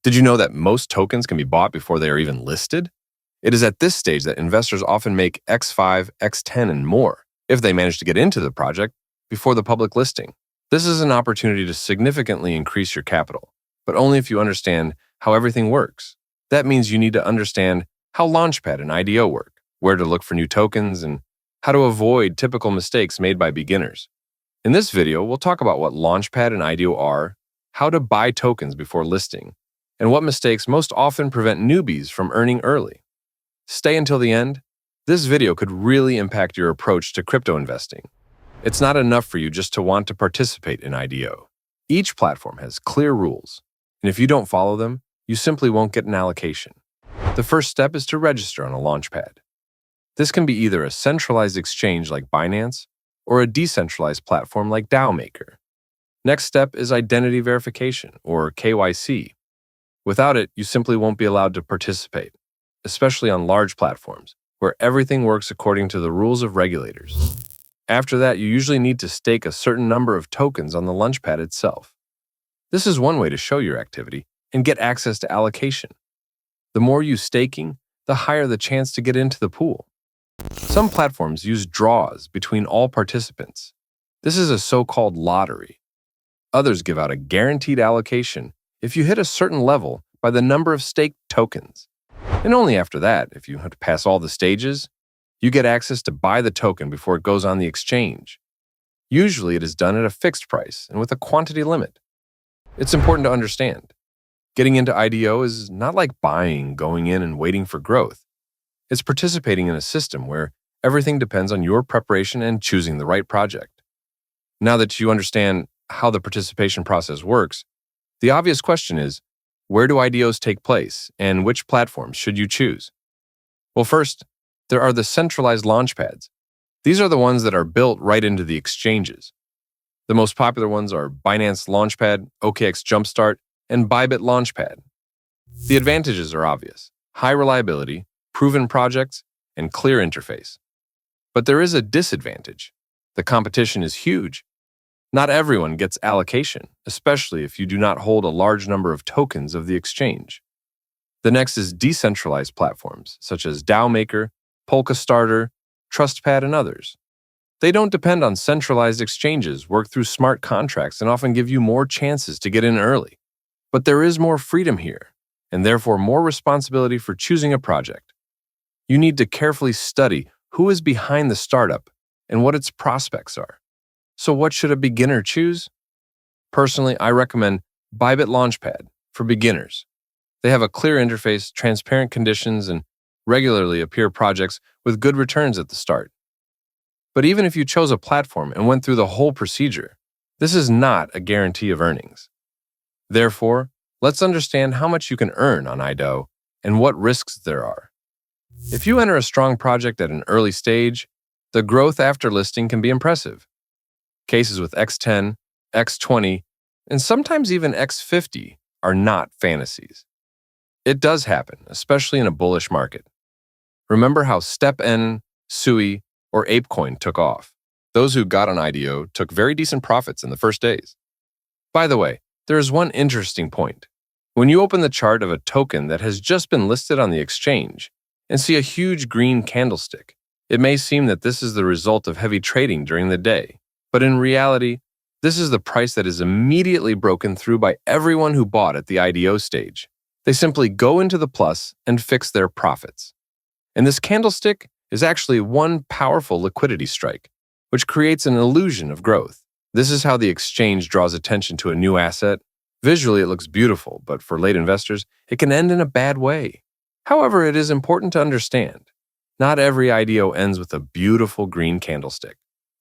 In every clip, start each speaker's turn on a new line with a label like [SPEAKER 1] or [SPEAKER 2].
[SPEAKER 1] Did you know that most tokens can be bought before they are even listed? It is at this stage that investors often make X5, X10, and more if they manage to get into the project before the public listing. This is an opportunity to significantly increase your capital, but only if you understand how everything works. That means you need to understand how Launchpad and IDO work, where to look for new tokens, and how to avoid typical mistakes made by beginners. In this video, we'll talk about what Launchpad and IDO are, how to buy tokens before listing, and what mistakes most often prevent newbies from earning early. Stay until the end. This video could really impact your approach to crypto investing. It's not enough for you just to want to participate in IDO. Each platform has clear rules, and if you don't follow them, you simply won't get an allocation. The first step is to register on a Launchpad. This can be either a centralized exchange like Binance or a decentralized platform like DAO Maker. Next step is identity verification, or KYC. Without it, you simply won't be allowed to participate, especially on large platforms, where everything works according to the rules of regulators. After that, you usually need to stake a certain number of tokens on the Launchpad itself. This is one way to show your activity and get access to allocation. The more you staking, the higher the chance to get into the pool. Some platforms use draws between all participants. This is a so-called lottery. Others give out a guaranteed allocation if you hit a certain level by the number of staked tokens. And only after that, if you have to pass all the stages, you get access to buy the token before it goes on the exchange. Usually it is done at a fixed price and with a quantity limit. It's important to understand. Getting into IDO is not like buying, going in, and waiting for growth. It's participating in a system where everything depends on your preparation and choosing the right project. Now that you understand how the participation process works, the obvious question is, where do IDOs take place, and which platforms should you choose? Well, first, there are the centralized launchpads. These are the ones that are built right into the exchanges. The most popular ones are Binance Launchpad, OKX Jumpstart, and Bybit Launchpad. The advantages are obvious: high reliability, proven projects, and clear interface. But there is a disadvantage. The competition is huge. Not everyone gets allocation, especially if you do not hold a large number of tokens of the exchange. The next is decentralized platforms, such as DAO Maker, Polkastarter, TrustPad, and others. They don't depend on centralized exchanges, work through smart contracts, and often give you more chances to get in early. But there is more freedom here, and therefore more responsibility for choosing a project. You need to carefully study who is behind the startup and what its prospects are. So what should a beginner choose? Personally, I recommend Bybit Launchpad for beginners. They have a clear interface, transparent conditions, and regularly appear projects with good returns at the start. But even if you chose a platform and went through the whole procedure, this is not a guarantee of earnings. Therefore, let's understand how much you can earn on IDO and what risks there are. If you enter a strong project at an early stage, the growth after listing can be impressive. Cases with X10, X20, and sometimes even X50 are not fantasies. It does happen, especially in a bullish market. Remember how StepN, Sui, or ApeCoin took off. Those who got on IDO took very decent profits in the first days. By the way, there is one interesting point. When you open the chart of a token that has just been listed on the exchange and see a huge green candlestick, it may seem that this is the result of heavy trading during the day. But in reality, this is the price that is immediately broken through by everyone who bought at the IDO stage. They simply go into the plus and fix their profits. And this candlestick is actually one powerful liquidity strike, which creates an illusion of growth. This is how the exchange draws attention to a new asset. Visually, it looks beautiful, but for late investors, it can end in a bad way. However, it is important to understand, not every IDO ends with a beautiful green candlestick,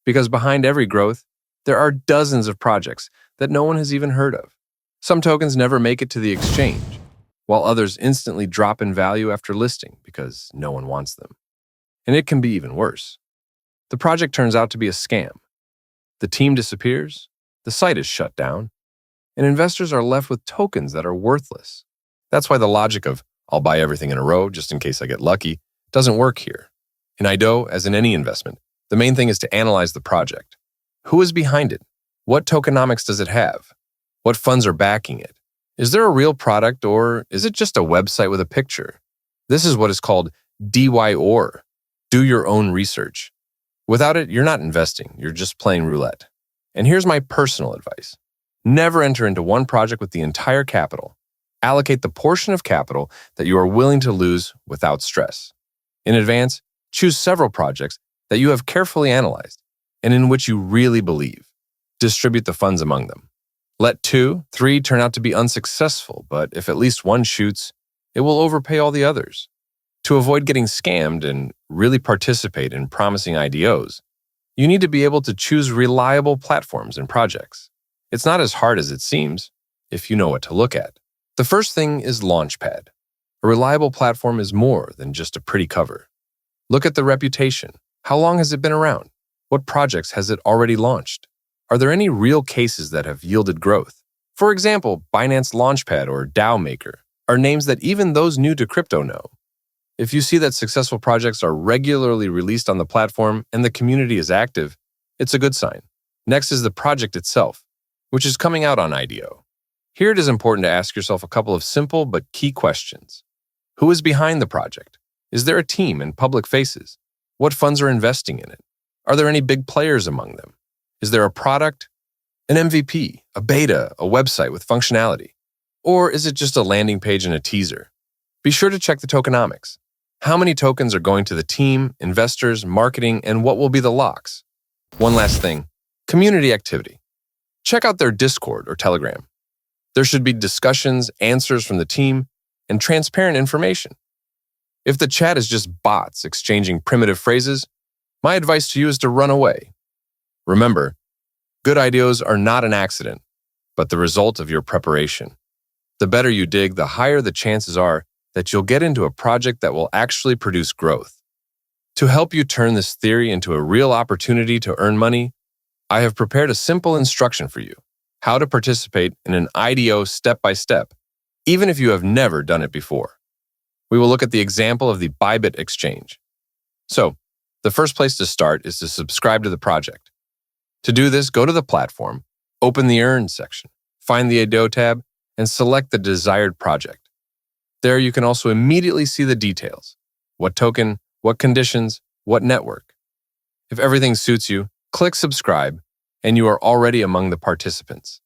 [SPEAKER 1] because behind every growth, there are dozens of projects that no one has even heard of. Some tokens never make it to the exchange, while others instantly drop in value after listing because no one wants them. And it can be even worse. The project turns out to be a scam. The team disappears, the site is shut down, and investors are left with tokens that are worthless. That's why the logic of, I'll buy everything in a row just in case I get lucky, doesn't work here. In IDO, as in any investment, the main thing is to analyze the project. Who is behind it? What tokenomics does it have? What funds are backing it? Is there a real product, or is it just a website with a picture? This is what is called DYOR. Do your own research. Without it, you're not investing, you're just playing roulette. And here's my personal advice. Never enter into one project with the entire capital. Allocate the portion of capital that you are willing to lose without stress. In advance, choose several projects that you have carefully analyzed and in which you really believe. Distribute the funds among them. Let 2, 3 turn out to be unsuccessful, but if at least one shoots, it will overpay all the others. To avoid getting scammed and really participate in promising IDOs, you need to be able to choose reliable platforms and projects. It's not as hard as it seems if you know what to look at. The first thing is Launchpad. A reliable platform is more than just a pretty cover. Look at the reputation. How long has it been around? What projects has it already launched? Are there any real cases that have yielded growth? For example, Binance Launchpad or DAO Maker are names that even those new to crypto know. If you see that successful projects are regularly released on the platform and the community is active, it's a good sign. Next is the project itself, which is coming out on IDO. Here it is important to ask yourself a couple of simple but key questions. Who is behind the project? Is there a team and public faces? What funds are investing in it? Are there any big players among them? Is there a product, an MVP, a beta, a website with functionality? Or is it just a landing page and a teaser? Be sure to check the tokenomics. How many tokens are going to the team, investors, marketing, and what will be the locks? One last thing, community activity. Check out their Discord or Telegram. There should be discussions, answers from the team, and transparent information. If the chat is just bots exchanging primitive phrases, my advice to you is to run away. Remember, good IDOs are not an accident, but the result of your preparation. The better you dig, the higher the chances are that you'll get into a project that will actually produce growth. To help you turn this theory into a real opportunity to earn money, I have prepared a simple instruction for you, how to participate in an IDO step by step, even if you have never done it before. We will look at the example of the Bybit exchange. So, the first place to start is to subscribe to the project. To do this, go to the platform, open the Earn section, find the IDO tab, and select the desired project. There you can also immediately see the details. What token, what conditions, what network. If everything suits you, click subscribe, and you are already among the participants.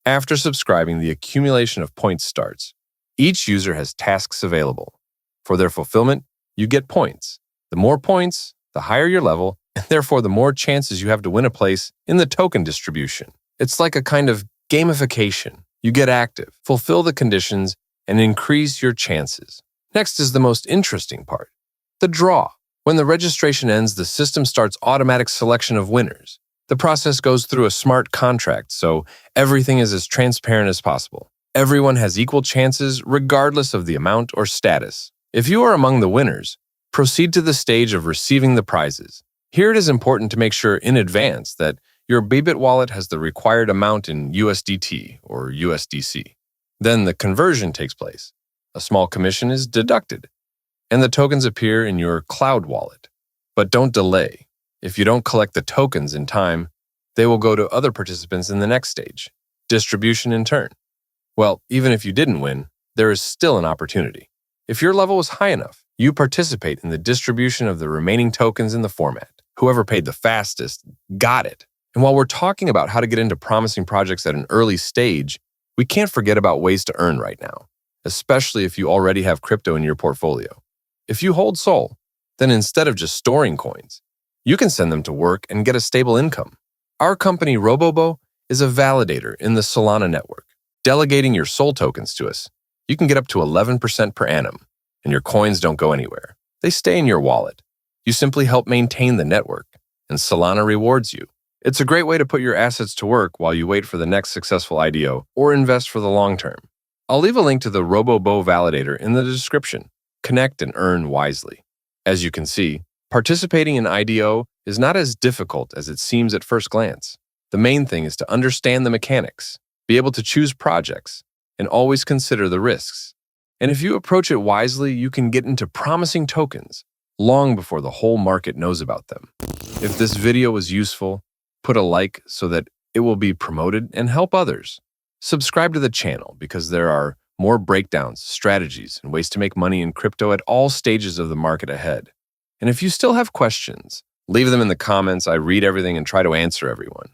[SPEAKER 1] After subscribing, the accumulation of points starts. Each user has tasks available. For their fulfillment, you get points. The more points, the higher your level, and therefore the more chances you have to win a place in the token distribution. It's like a kind of gamification. You get active, fulfill the conditions, and increase your chances. Next is the most interesting part, the draw. When the registration ends, the system starts automatic selection of winners. The process goes through a smart contract, so everything is as transparent as possible. Everyone has equal chances regardless of the amount or status. If you are among the winners, proceed to the stage of receiving the prizes. Here it is important to make sure in advance that your Bybit wallet has the required amount in USDT or USDC. Then the conversion takes place. A small commission is deducted, and the tokens appear in your cloud wallet. But don't delay. If you don't collect the tokens in time, they will go to other participants in the next stage, distribution in turn. Well, even if you didn't win, there is still an opportunity. If your level was high enough, you participate in the distribution of the remaining tokens in the format. Whoever paid the fastest got it. And while we're talking about how to get into promising projects at an early stage, we can't forget about ways to earn right now, especially if you already have crypto in your portfolio. If you hold SOL, then instead of just storing coins, you can send them to work and get a stable income. Our company, Robobo, is a validator in the Solana network. Delegating your SOL tokens to us, you can get up to 11% per annum, and your coins don't go anywhere. They stay in your wallet. You simply help maintain the network, and Solana rewards you. It's a great way to put your assets to work while you wait for the next successful IDO or invest for the long term. I'll leave a link to the Robobo Validator in the description. Connect and earn wisely. As you can see, participating in IDO is not as difficult as it seems at first glance. The main thing is to understand the mechanics, be able to choose projects, and always consider the risks. And if you approach it wisely, you can get into promising tokens long before the whole market knows about them. If this video was useful, put a like so that it will be promoted and help others. Subscribe to the channel because there are more breakdowns, strategies, and ways to make money in crypto at all stages of the market ahead. And if you still have questions, leave them in the comments. I read everything and try to answer everyone.